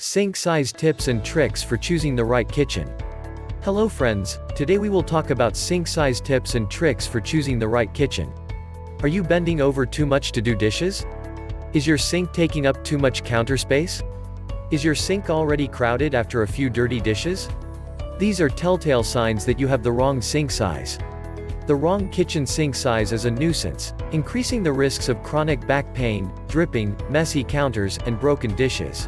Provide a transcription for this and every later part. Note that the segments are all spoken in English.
Sink size tips and tricks for choosing the right kitchen. Hello friends, today we will talk about sink size tips and tricks for choosing the right kitchen. Are you bending over too much to do dishes? Is your sink taking up too much counter space? Is your sink already crowded after a few dirty dishes? These are telltale signs that you have the wrong sink size. The wrong kitchen sink size is a nuisance, increasing the risks of chronic back pain, dripping, messy counters, and broken dishes.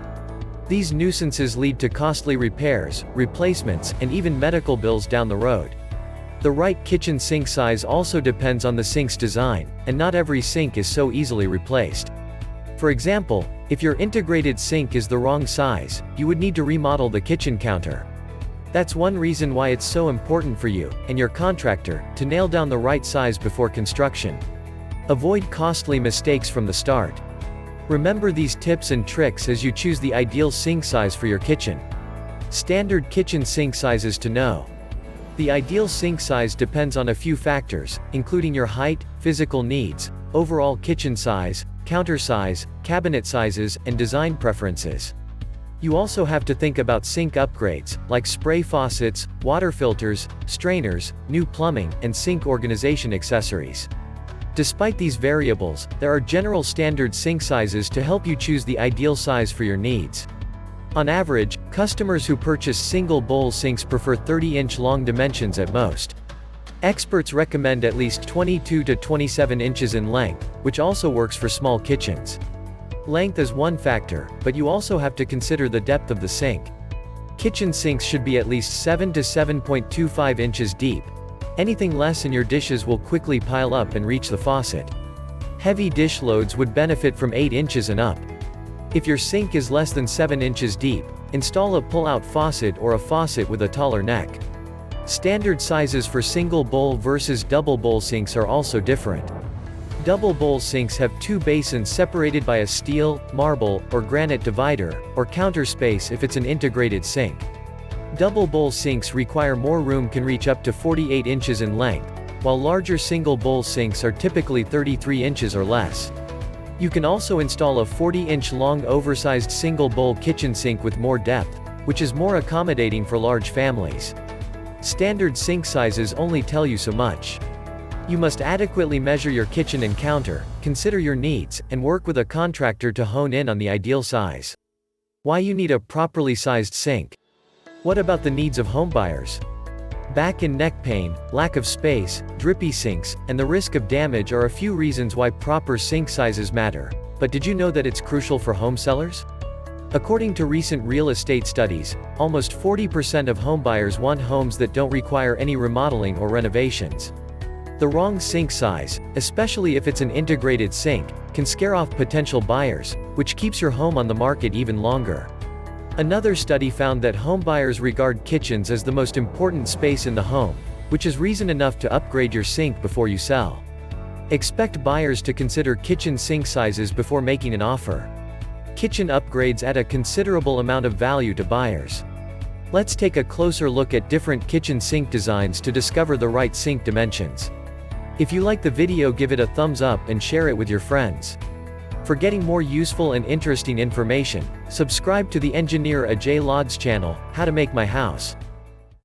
These nuisances lead to costly repairs, replacements, and even medical bills down the road. The right kitchen sink size also depends on the sink's design, and not every sink is so easily replaced. For example, if your integrated sink is the wrong size, you would need to remodel the kitchen counter. That's one reason why it's so important for you, and your contractor, to nail down the right size before construction. Avoid costly mistakes from the start. Remember these tips and tricks as you choose the ideal sink size for your kitchen. Standard kitchen sink sizes to know. The ideal sink size depends on a few factors, including your height, physical needs, overall kitchen size, counter size, cabinet sizes, and design preferences. You also have to think about sink upgrades, like spray faucets, water filters, strainers, new plumbing, and sink organization accessories. Despite these variables, there are general standard sink sizes to help you choose the ideal size for your needs. On average, customers who purchase single bowl sinks prefer 30-inch long dimensions at most. Experts recommend at least 22 to 27 inches in length, which also works for small kitchens. Length is one factor, but you also have to consider the depth of the sink. Kitchen sinks should be at least 7 to 7.25 inches deep. Anything less and your dishes will quickly pile up and reach the faucet. Heavy dish loads would benefit from 8 inches and up. If your sink is less than 7 inches deep, install a pull-out faucet or a faucet with a taller neck. Standard sizes for single bowl versus double bowl sinks are also different. Double bowl sinks have two basins separated by a steel, marble, or granite divider, or counter space if it's an integrated sink. Double bowl sinks require more room, can reach up to 48 inches in length, while larger single bowl sinks are typically 33 inches or less. You can also install a 40-inch long oversized single bowl kitchen sink with more depth, which is more accommodating for large families. Standard sink sizes only tell you so much. You must adequately measure your kitchen and counter, consider your needs, and work with a contractor to hone in on the ideal size. Why you need a properly sized sink. What about the needs of homebuyers? Back and neck pain, lack of space, drippy sinks, and the risk of damage are a few reasons why proper sink sizes matter. But did you know that it's crucial for home sellers? According to recent real estate studies, almost 40% of homebuyers want homes that don't require any remodeling or renovations. The wrong sink size, especially if it's an integrated sink, can scare off potential buyers, which keeps your home on the market even longer. Another study found that homebuyers regard kitchens as the most important space in the home, which is reason enough to upgrade your sink before you sell. Expect buyers to consider kitchen sink sizes before making an offer. Kitchen upgrades add a considerable amount of value to buyers. Let's take a closer look at different kitchen sink designs to discover the right sink dimensions. If you like the video, give it a thumbs up and share it with your friends. For getting more useful and interesting information, subscribe to the engineer Ajay Lod's channel, How to Make My House.